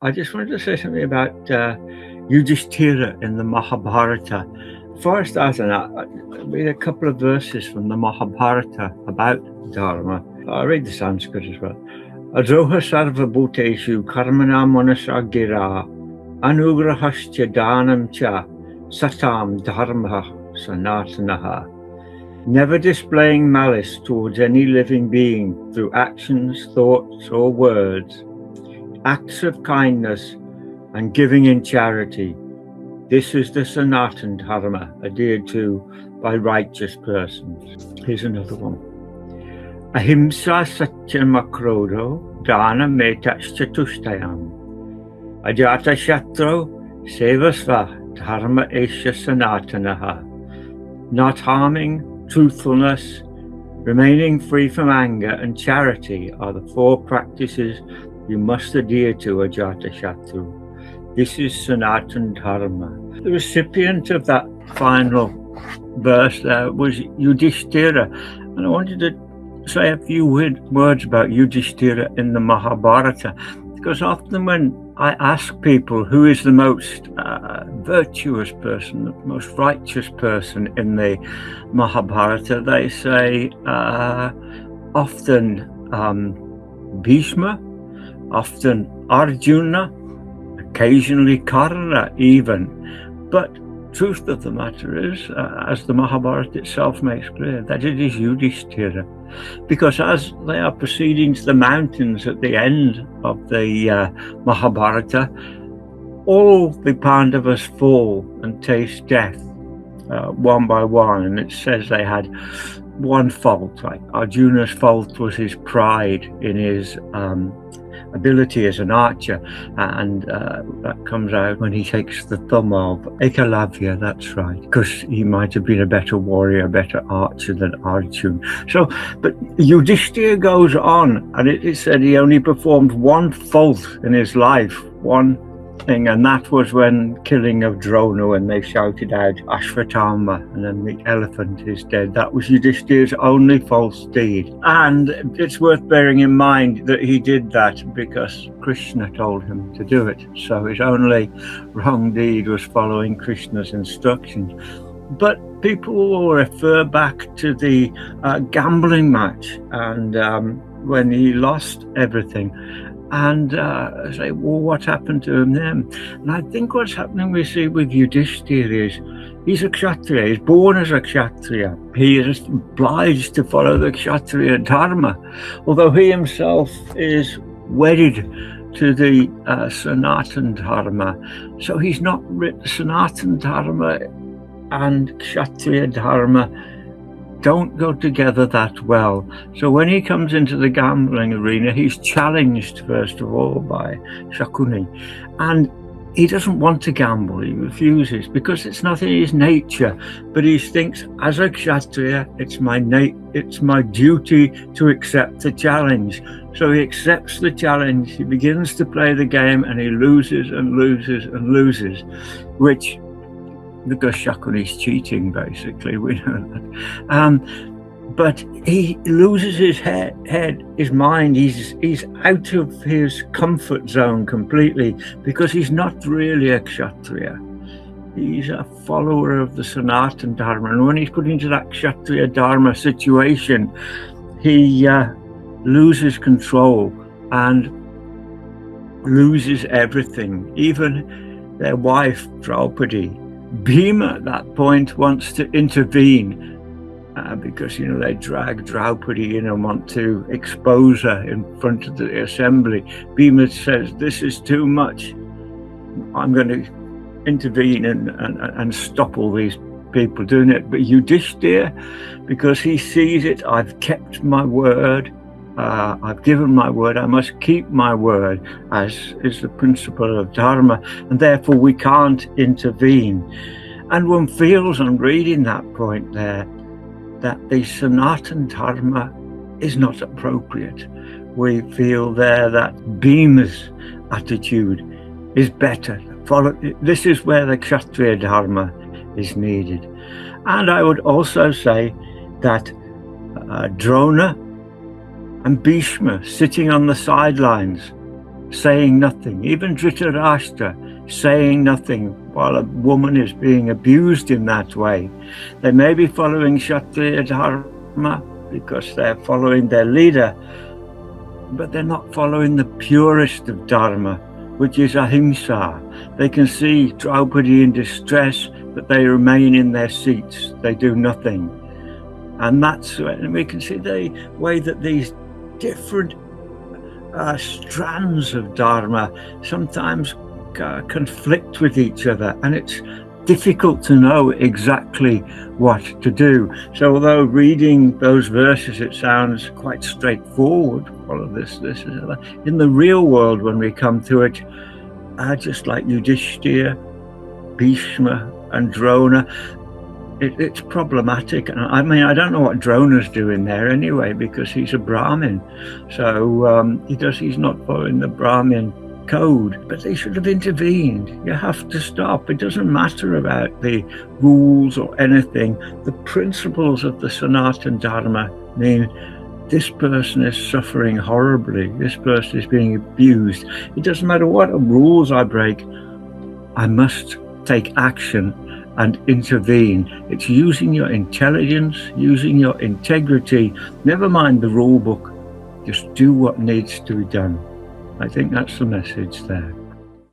I just wanted to say something about Yudhishthira in the Mahabharata. Before I start on that, I'll read a couple of verses from the Mahabharata about Dharma. I'll read the Sanskrit as well. Adroha sarva bhuteshu karmana manasa gira anugrahascha dhanam cha satam dharma sanatanaha. Never displaying malice towards any living being through actions, thoughts, or words. Acts of kindness and giving in charity. This is the Sanatana Dharma adhered to by righteous persons. Here's another one. Ahimsa satyam akrodho dana metaschatustayam. Ajatashatru sevasva dharma esha sanatanaha. Not harming, truthfulness, remaining free from anger, and charity are the four practices you must adhere to, Ajatashatru. This is Sanatana Dharma. The recipient of that final verse there was Yudhishthira. And I wanted to say a few words about Yudhishthira in the Mahabharata, because often when I ask people who is the most virtuous person, the most righteous person in the Mahabharata, they say often Bhishma, often Arjuna, occasionally Karna even. But truth of the matter is, as the Mahabharata itself makes clear, that it is Yudhishthira. Because as they are proceeding to the mountains at the end of the Mahabharata, all the Pandavas fall and taste death one by one. And it says they had one fault. Like Arjuna's fault was his pride in his ability as an archer, and that comes out when he takes the thumb of Ekalavya, that's right, because he might have been a better warrior, a better archer than Arjuna. So, but Yudhishthira goes on, and it said he only performed one fault in his life, one thing, and that was when killing of Drona, when they shouted out Ashvatthama, and then the elephant is dead. That was Yudhishthira's only false deed. And it's worth bearing in mind that he did that because Krishna told him to do it. So his only wrong deed was following Krishna's instructions. But people will refer back to the gambling match and when he lost everything, and say, well, what happened to him then? And I think what's happening, we see with Yudhishthira, is he's a Kshatriya, he's born as a Kshatriya. He is obliged to follow the Kshatriya Dharma, although he himself is wedded to the Sanatana Dharma. So he's not Sanatana Dharma and Kshatriya Dharma don't go together that well. So when he comes into the gambling arena, he's challenged first of all by Shakuni, and he doesn't want to gamble. He refuses because it's not in his nature. But he thinks, as a Kshatriya, it's my duty to accept the challenge. So he accepts the challenge. He begins to play the game, and he loses and loses and loses, which, because Shakuni's cheating, basically, we know that. But he loses his head, his mind. He's out of his comfort zone completely, because he's not really a Kshatriya. He's a follower of the Sanatana Dharma. And when he's put into that Kshatriya Dharma situation, he loses control and loses everything, even their wife, Draupadi. Bhima at that point wants to intervene because, they drag Draupadi in and want to expose her in front of the assembly. Bhima says, this is too much. I'm going to intervene and stop all these people doing it. But Yudhishthira, because he sees it, I've kept my word. I've given my word, I must keep my word, as is the principle of Dharma, and therefore we can't intervene. And one feels on reading that point there that the Sanatana Dharma is not appropriate. We feel there that Bhima's attitude is better. This is where the Kshatriya Dharma is needed. And I would also say that Drona and Bhishma sitting on the sidelines saying nothing. Even Dhritarashtra saying nothing while a woman is being abused in that way. They may be following Kshatriya Dharma because they're following their leader, but they're not following the purest of Dharma, which is ahimsa. They can see Draupadi in distress, but they remain in their seats. They do nothing. And that's when we can see the way that these different strands of Dharma sometimes conflict with each other, and it's difficult to know exactly what to do. So although reading those verses, it sounds quite straightforward, follow this is in the real world, when we come to it, just like Yudhishthira, Bhishma and Drona, it's problematic. And I mean, I don't know what Drona's doing there anyway, because he's a Brahmin, so he's not following the Brahmin code, but they should have intervened. You have to stop. It doesn't matter about the rules or anything. The principles of the Sanatana Dharma mean this person is suffering horribly, this person is being abused. It doesn't matter what rules I break, I must take action and intervene. It's using your intelligence, using your integrity, never mind the rule book, just do what needs to be done. I think that's the message there.